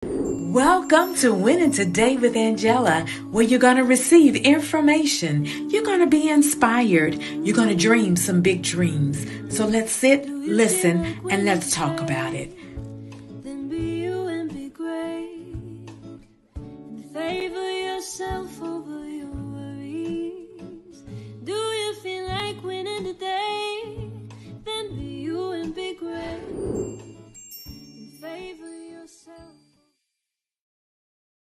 Welcome to Winning Today with Angella, where you're going to receive information. You're going to be inspired. You're going to dream some big dreams. So let's sit, listen, and let's talk about it. Then be you and be great. And favor yourself over your worries. Do you feel like winning today? Then be you and be great. And favor yourself.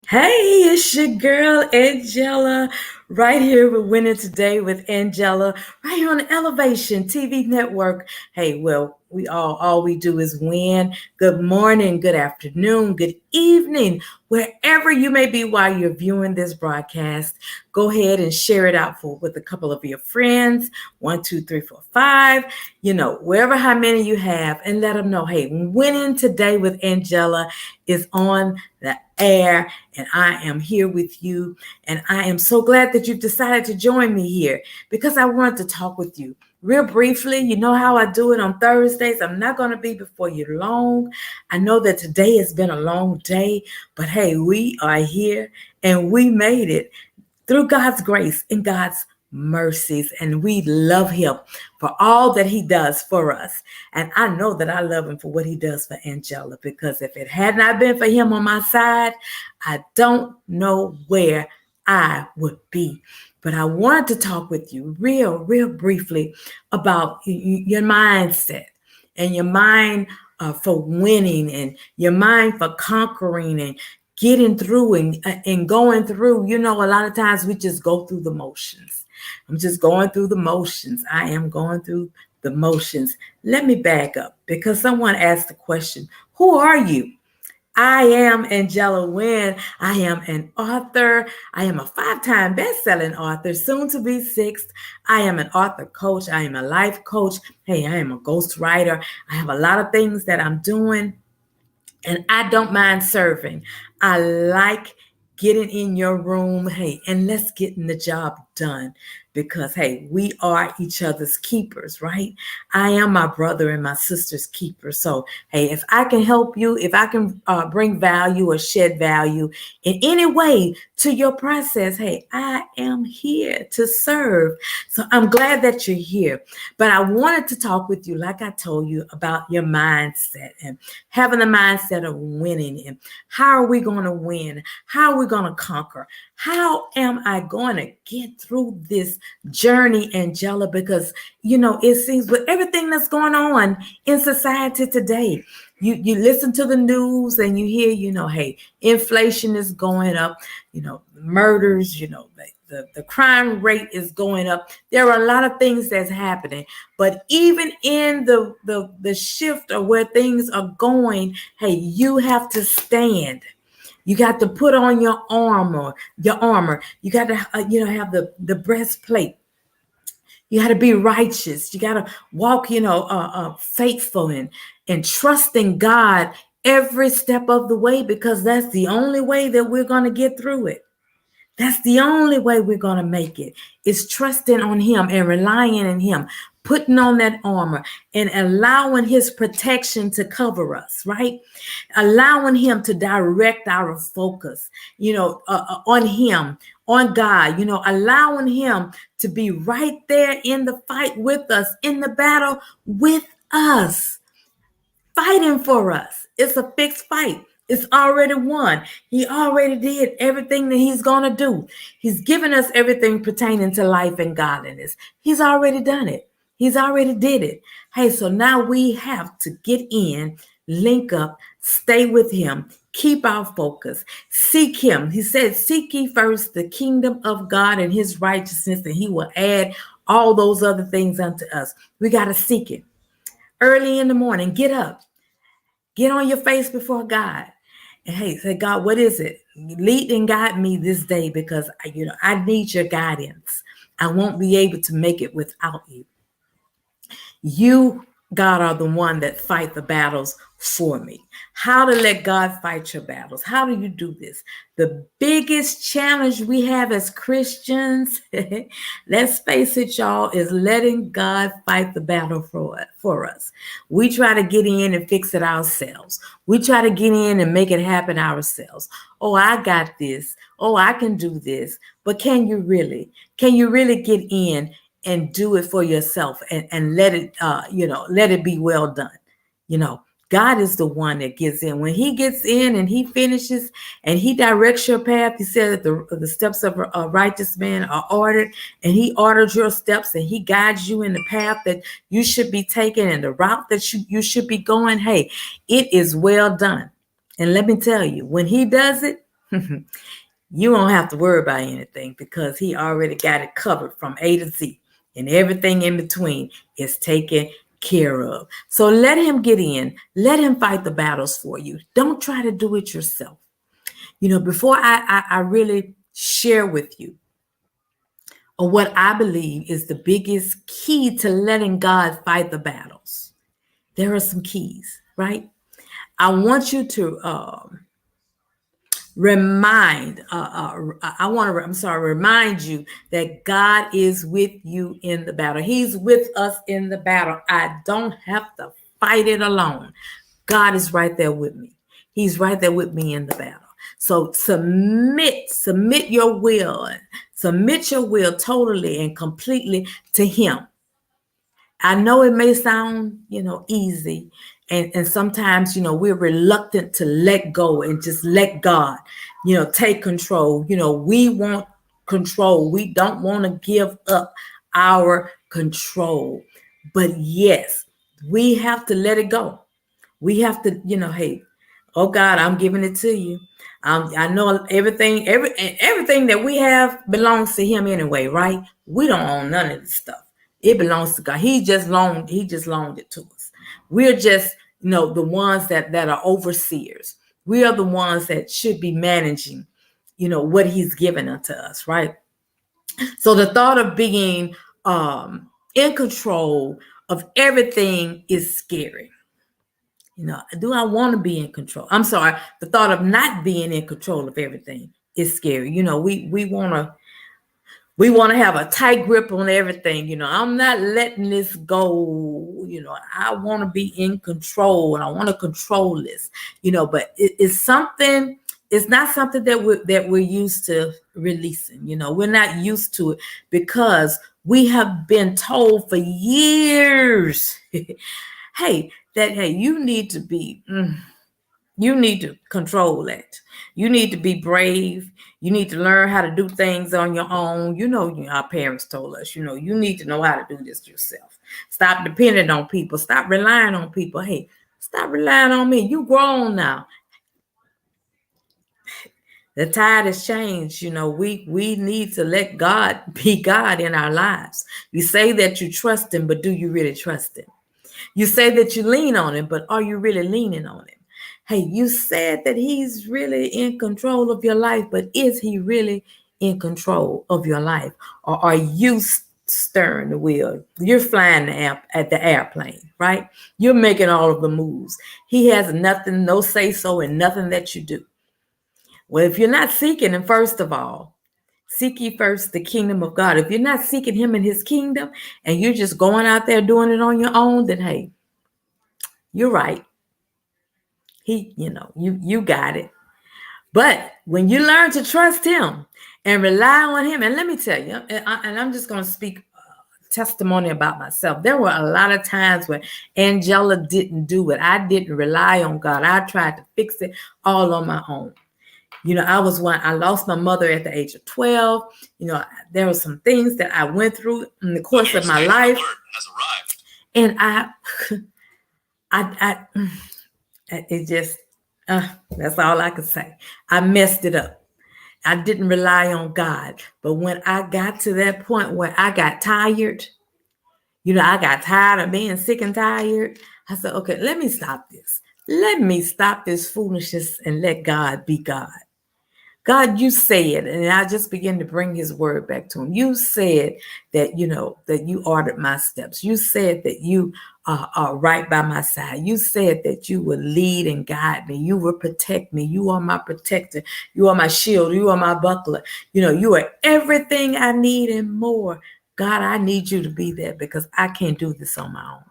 Hey, it's your girl, Angella, right here with Winning Today with Angella, right here on the Elevation TV network. Hey, well, all we do is win. Good morning, good afternoon, good evening, wherever you may be while you're viewing this broadcast. Go ahead and share it out with a couple of your friends, 1, 2, 3, 4, 5, wherever how many you have, and let them know, hey, Winning Today with Angella is on the air, and I am here with you, and I am so glad that you've decided to join me here because I want to talk with you real briefly. You know how I do it on Thursdays. I'm not going to be before you long. I know that today has been a long day, but hey, we are here and we made it through God's grace and God's mercies, and we love him for all that he does for us. And I know that I love him for what he does for Angella, because if it had not been for him on my side, I don't know where I would be. But I wanted to talk with you real briefly about your mindset and your mind for winning, and your mind for conquering, and getting through and going through. A lot of times we just go through the motions. I'm just going through the motions. I am going through the motions. Let me back up, because someone asked the question, who are you? I am Angella Wynn. I am an author. I am a 5-time best-selling author, soon to be 6th. I am an author coach. I am a life coach. Hey, I am a ghostwriter. I have a lot of things that I'm doing, and I don't mind serving. I like getting in your room, hey, and let's get the job done, because, hey, we are each other's keepers, right? I am my brother and my sister's keeper. So, hey, if I can help you, if I can bring value or shed value in any way to your process, hey, I am here to serve. So I'm glad that you're here. But I wanted to talk with you, like I told you, about your mindset and having the mindset of winning. And how are we going to win? How are we going to conquer? How am I going to get through this journey, Angella? Because, it seems with everything that's going on in society today, you listen to the news and you hear, hey, inflation is going up, murders, the crime rate is going up. There are a lot of things that's happening. But even in the shift of where things are going, hey, you have to stand. You got to put on your armor. You got to, have the breastplate. You got to be righteous. You got to walk, faithful and trusting God every step of the way, because that's the only way that we're going to get through it. That's the only way we're going to make it, is trusting on him and relying on him, putting on that armor and allowing his protection to cover us, right? Allowing him to direct our focus, on him, on God, allowing him to be right there in the fight with us, in the battle with us, fighting for us. It's a fixed fight. It's already won. He already did everything that he's going to do. He's given us everything pertaining to life and godliness. He's already done it. He's already did it. Hey, so now we have to get in, link up, stay with him, keep our focus, seek him. He said, seek ye first the kingdom of God and his righteousness, and he will add all those other things unto us. We got to seek it. Early in the morning, get up. Get on your face before God. And hey, say, God, what is it? Lead and guide me this day, because I need your guidance. I won't be able to make it without you. You, God, are the one that fight the battles for me. How to let God fight your battles. How do you do this? The biggest challenge we have as Christians, let's face it, y'all, is letting God fight the battle for us. We try to get in and fix it ourselves. We try to get in and make it happen ourselves. Oh, I got this. Oh, I can do this. But can you really? Can you really get in and do it for yourself and let it, let it be well done? You know, God is the one that gets in. When he gets in and he finishes and he directs your path, he said that the steps of a righteous man are ordered, and he orders your steps and he guides you in the path that you should be taking and the route that you should be going. Hey, it is well done. And let me tell you, when he does it, you don't have to worry about anything because he already got it covered from A to Z, and everything in between is taken care of. So let him get in, let him fight the battles for you. Don't try to do it yourself. Before I really share with you or what I believe is the biggest key to letting God fight the battles, there are some keys, right? I want you to remind you that God is with you in the battle. He's with us in the battle. I don't have to fight it alone. God is right there with me. He's right there with me in the battle. So submit your will, submit your will totally and completely to him. I know it may sound, easy. And sometimes, we're reluctant to let go and just let God, take control. We want control. We don't want to give up our control. But yes, we have to let it go. We have to, hey, oh God, I'm giving it to you. I know everything that we have belongs to him anyway, right? We don't own none of this stuff. It belongs to God. He just loaned it to us. We're just, the ones that are overseers. We are the ones that should be managing, what he's given unto us, right? So the thought of being in control of everything is scary. Do I want to be in control? I'm sorry. The thought of not being in control of everything is scary. We want to have a tight grip on everything. I'm not letting this go. I want to be in control and I want to control this. But it's something. It's not something that we're used to releasing. We're not used to it because we have been told for years, hey, you need to be. You need to control that. You need to be brave. You need to learn how to do things on your own. Our parents told us, you need to know how to do this yourself. Stop depending on people. Stop relying on people. Hey, stop relying on me. You grown now. The tide has changed. We need to let God be God in our lives. You say that you trust him, but do you really trust him? You say that you lean on him, but are you really leaning on him? Hey, you said that he's really in control of your life, but is he really in control of your life? Or are you steering the wheel? You're flying at the airplane, right? You're making all of the moves. He has nothing, no say so in nothing that you do. Well, if you're not seeking him, first of all, seek ye first the kingdom of God. If you're not seeking him in his kingdom and you're just going out there doing it on your own, then hey, you're right. You got it. But when you learn to trust him and rely on him, and let me tell you, and I'm just going to speak testimony about myself. There were a lot of times when Angella didn't do it. I didn't rely on God. I tried to fix it all on my own. I lost my mother at the age of 12. There were some things that I went through in the course of my life. And it just, that's all I could say. I messed it up. I didn't rely on God. But when I got to that point where I got tired, I got tired of being sick and tired. I said, okay, let me stop this. Let me stop this foolishness and let God be God. God, you said, and I just begin to bring his word back to him. You said that, that you ordered my steps. You said that you are right by my side. You said that you will lead and guide me. You will protect me. You are my protector. You are my shield. You are my buckler. You are everything I need and more. God, I need you to be there because I can't do this on my own.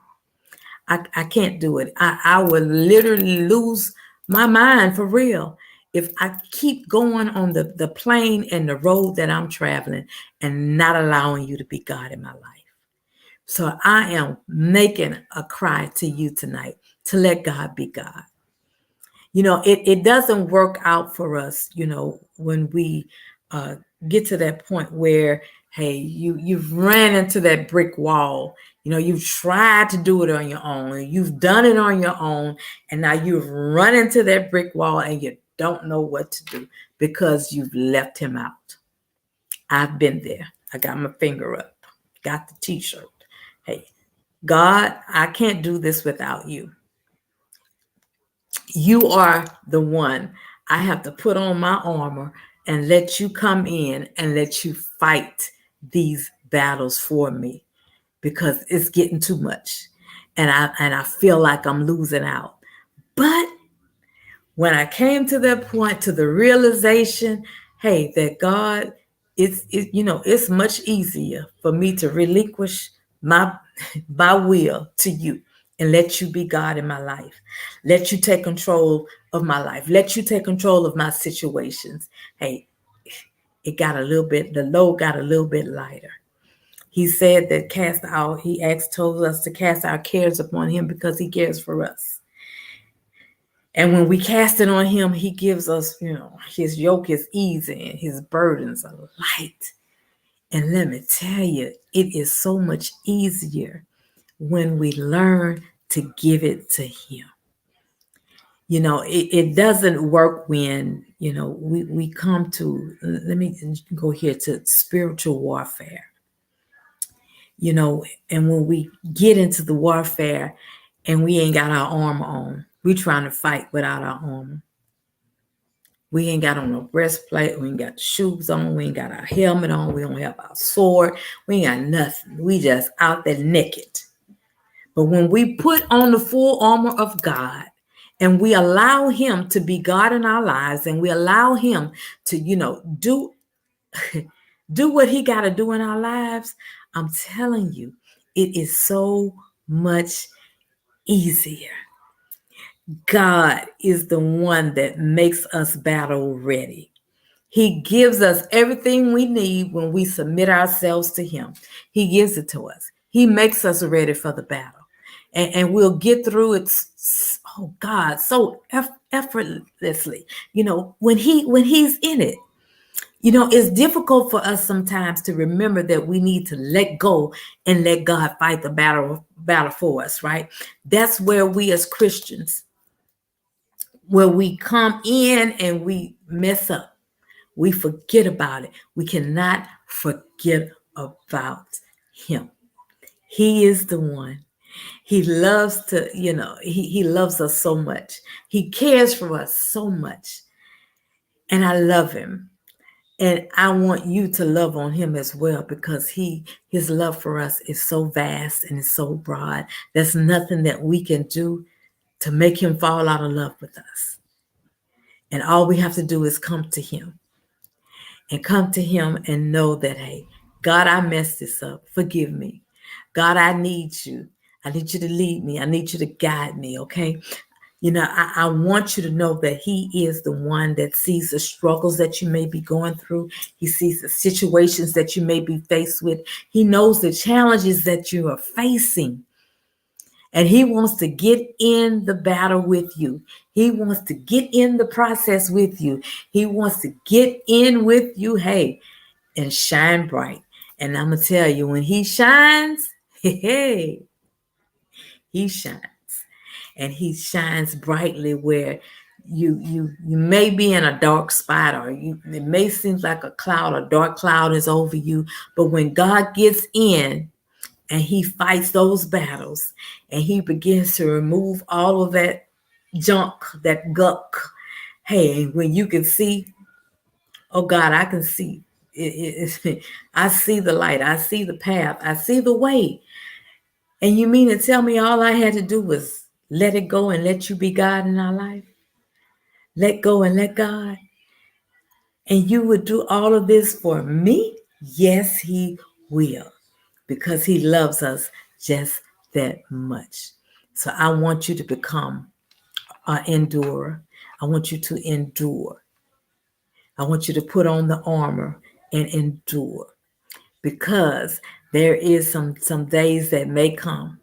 I can't do it. I would literally lose my mind for real if I keep going on the plane and the road that I'm traveling and not allowing you to be God in my life. So I am making a cry to you tonight to let God be God. It doesn't work out for us, when we uh, get to that point where, hey, you've ran into that brick wall. You've tried to do it on your own. You've done it on your own, and now you've run into that brick wall and you don't know what to do because you've left him out. I've been there. I got my finger up, got the t-shirt. Hey, God, I can't do this without you. You are the one. I have to put on my armor and let you come in and let you fight these battles for me because it's getting too much. And I feel like I'm losing out. But when I came to that point, to the realization, hey, that God, it's much easier for me to relinquish my my will to you and let you be God in my life. Let you take control of my life. Let you take control of my situations. Hey, the load got a little bit lighter. He said that told us to cast our cares upon him because he cares for us. And when we cast it on him, he gives us, his yoke is easy and his burdens are light. And let me tell you, it is so much easier when we learn to give it to him. It doesn't work when, we come to, let me go here to spiritual warfare. And when we get into the warfare and we ain't got our armor on, we trying to fight without our armor. We ain't got on no breastplate. We ain't got the shoes on. We ain't got our helmet on. We don't have our sword. We ain't got nothing. We just out there naked. But when we put on the full armor of God and we allow him to be God in our lives and we allow him to, do do what he got to do in our lives, I'm telling you, it is so much easier. God is the one that makes us battle ready. He gives us everything we need when we submit ourselves to him. He gives it to us. He makes us ready for the battle. And we'll get through it, oh God, so effortlessly. When he's in it. It's difficult for us sometimes to remember that we need to let go and let God fight the battle for us, right? That's where we as Christians, where we come in and we mess up. We forget about it. We cannot forget about him. He is the one. He loves to, he loves us so much. He cares for us so much. And I love him. And I want you to love on him as well because his love for us is so vast and it's so broad. There's nothing that we can do to make him fall out of love with us. And all we have to do is come to him and know that, hey, God, I messed this up. Forgive me. God, I need you. I need you to lead me. I need you to guide me. Okay. I want you to know that he is the one that sees the struggles that you may be going through. He sees the situations that you may be faced with. He knows the challenges that you are facing. And he wants to get in the battle with you. He wants to get in the process with you. He wants to get in with you, hey, and shine bright. And I'm going to tell you, when he shines, hey, he shines. And he shines brightly where you may be in a dark spot, or it may seem like a dark cloud is over you. But when God gets in and he fights those battles and he begins to remove all of that junk, that gunk, hey, when you can see Oh God, I can see I see the light. I see the path. I see the way. And you mean to tell me all I had to do was let it go and let you be God in our life? Let go and let God. And you would do all of this for me? Yes, He will, because He loves us just that much. So I want you to become an endurer. I want you to endure. I want you to put on the armor and endure, because there is some days that may come,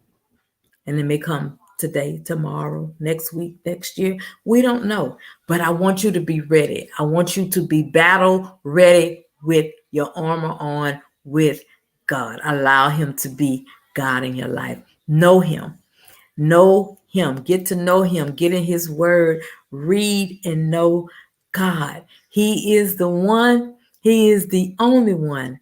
and it may come today, tomorrow, next week, next year. We don't know. But I want you to be ready. I want you to be battle ready with your armor on with God. Allow Him to be God in your life. Know Him. Know Him. Get to know Him. Get in His Word. Read and know God. He is the one. He is the only one,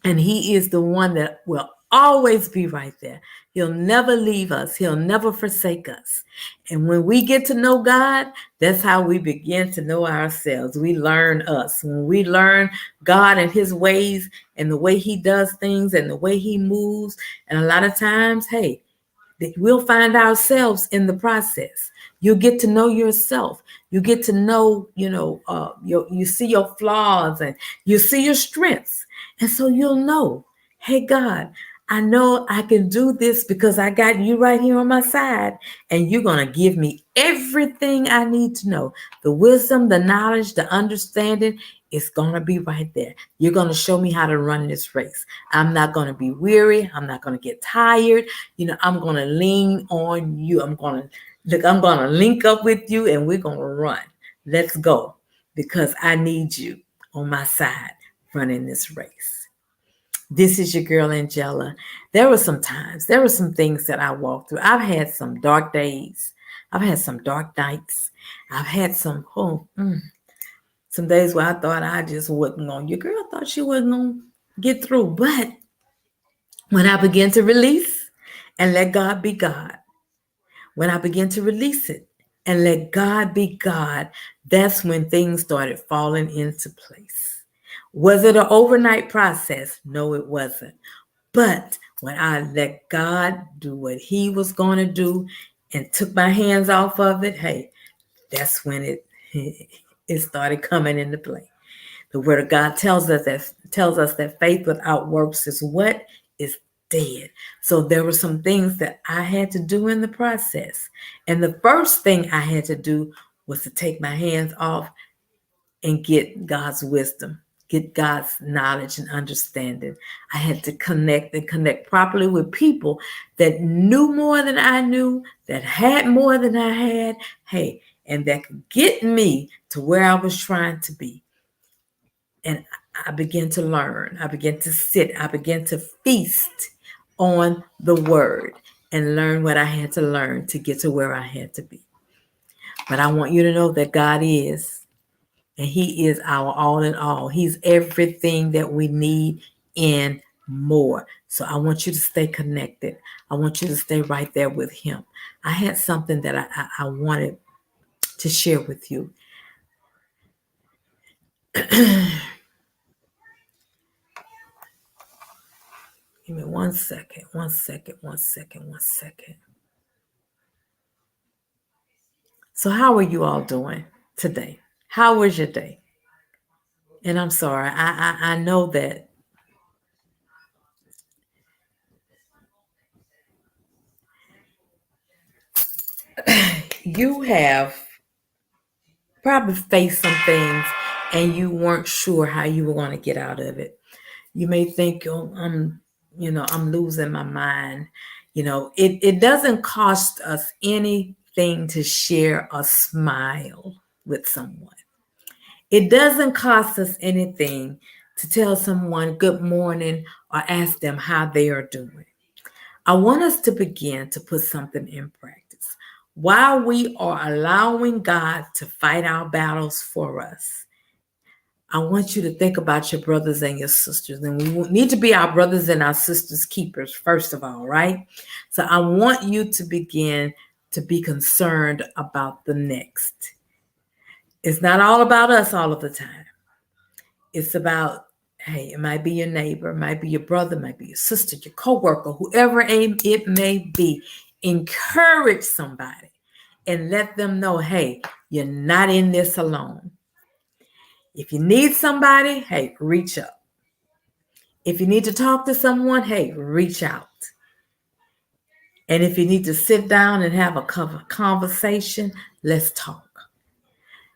and He is the one that will always be right there. He'll never leave us. He'll never forsake us. And when we get to know God, that's how we begin to know ourselves. We learn us. When we learn God and His ways and the way He does things and the way He moves, and a lot of times, hey, we'll find ourselves in the process. You get to know yourself. You get to know, you see your flaws and you see your strengths. And so you'll know, hey, God, I know I can do this because I got you right here on my side. And you're going to give me everything I need to know. The wisdom, the knowledge, the understanding is going to be right there. You're going to show me how to run this race. I'm not going to be weary. I'm not going to get tired. I'm going to lean on you. I'm going to link up with you, and we're going to run. Let's go, because I need you on my side running this race. This is your girl, Angella. There were some things that I walked through. I've had some dark days. I've had some dark nights. I've had some days where I thought I just wasn't going. Your girl thought she wasn't going to get through. But when I began to release and let God be God, when I began to release it and let God be God, that's when things started falling into place. Was it an overnight process? No, it wasn't. But when I let God do what He was going to do and took my hands off of it, hey, that's when it started coming into play. The Word of God tells us that faith without works is what? Is dead. So there were some things that I had to do in the process. And the first thing I had to do was to take my hands off and get God's wisdom, get God's knowledge and understanding. I had to connect properly with people that knew more than I knew, that had more than I had, hey, and that could get me to where I was trying to be. And I began to learn. I began to sit. I began to feast on the Word and learn what I had to learn to get to where I had to be. But I want you to know that God is, and He is our all in all. He's everything that we need and more. So I want you to stay connected. I want you to stay right there with Him. I had something that I wanted to share with you. Give me 1 second, 1 second, 1 second, 1 second. So how are you all doing today? How was your day? And I'm sorry, I know that you have probably faced some things and you weren't sure how you were going to get out of it. You may think, oh, I'm losing my mind. It doesn't cost us anything to share a smile with someone. It doesn't cost us anything to tell someone good morning or ask them how they are doing. I want us to begin to put something in practice. While we are allowing God to fight our battles for us, I want you to think about your brothers and your sisters. And we need to be our brothers and our sisters' keepers, first of all, right? So I want you to begin to be concerned about the next. It's not all about us all of the time. It's about, hey, it might be your neighbor, it might be your brother, it might be your sister, your coworker, whoever it may be. Encourage somebody and let them know, hey, you're not in this alone. If you need somebody, hey, reach up. If you need to talk to someone, hey, reach out. And if you need to sit down and have a conversation, let's talk.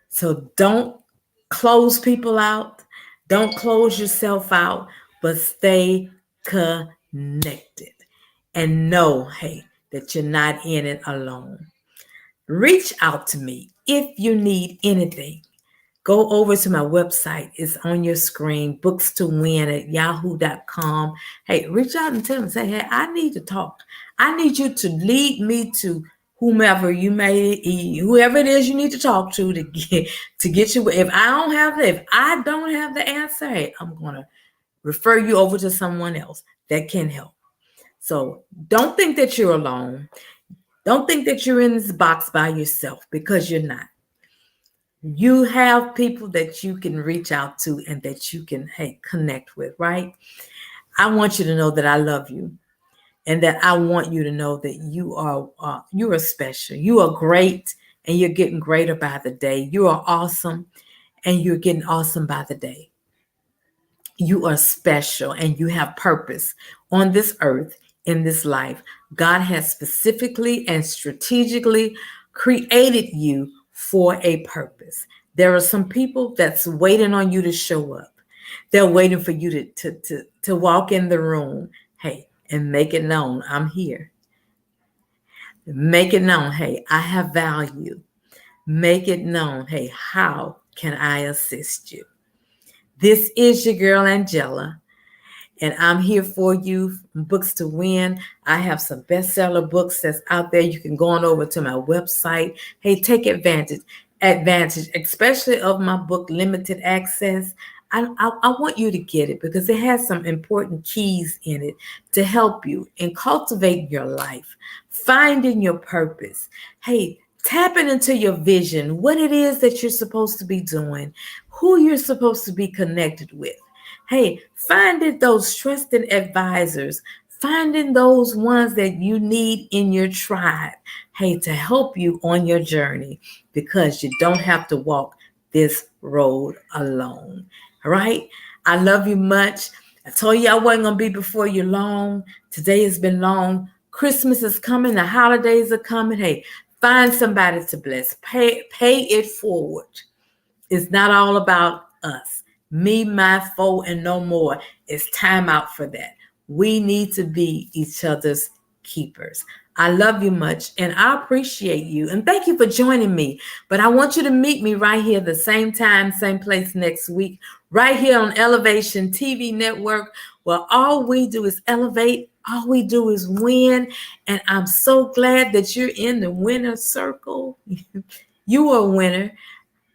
So don't close people out. Don't close yourself out, but stay connected and know, hey, that you're not in it alone. Reach out to me if you need anything. Go over to my website. It's on your screen, books to win at yahoo.com. Hey, reach out and tell them, say, hey, I need to talk. I need you to lead me to whomever whoever it is you need to talk to get you. If I don't have the answer, hey, I'm gonna refer you over to someone else that can help. So don't think that you're alone. Don't think that you're in this box by yourself, because you're not. You have people that you can reach out to and that you can, hey, connect with, right? I want you to know that I love you, and that I want you to know that you are special. You are great, and you're getting greater by the day. You are awesome, and you're getting awesome by the day. You are special, and you have purpose on this earth, in this life. God has specifically and strategically created you for a purpose. There are some people that's waiting on you to show up. They're waiting for you to walk in the room, hey, and make it known, I'm here. Make it known, hey, I have value. Make it known, hey, how can I assist you? This is your girl, Angella, and I'm here for you. Books to Win. I have some bestseller books that's out there. You can go on over to my website. Hey, take advantage, especially of my book, Limited Access. I want you to get it because it has some important keys in it to help you and cultivate your life, finding your purpose. Hey, tapping into your vision, what it is that you're supposed to be doing, who you're supposed to be connected with. Hey, finding those trusted advisors, finding those ones that you need in your tribe, hey, to help you on your journey, because you don't have to walk this road alone. All right? I love you much. I told you I wasn't going to be before you long. Today has been long. Christmas is coming. The holidays are coming. Hey, find somebody to bless. Pay it forward. It's not all about us. Me, my foe, and no more. It's time out for that. We need to be each other's keepers. I love you much, and I appreciate you. And thank you for joining me. But I want you to meet me right here the same time, same place next week, right here on Elevation TV Network, where all we do is elevate, all we do is win. And I'm so glad that you're in the winner circle. You are a winner.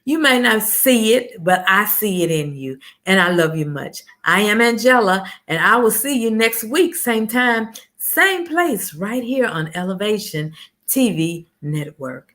You may not see it, but I see it in you, and I love you much. I am Angella, and I will see you next week, same time, same place, right here on Elevation TV Network.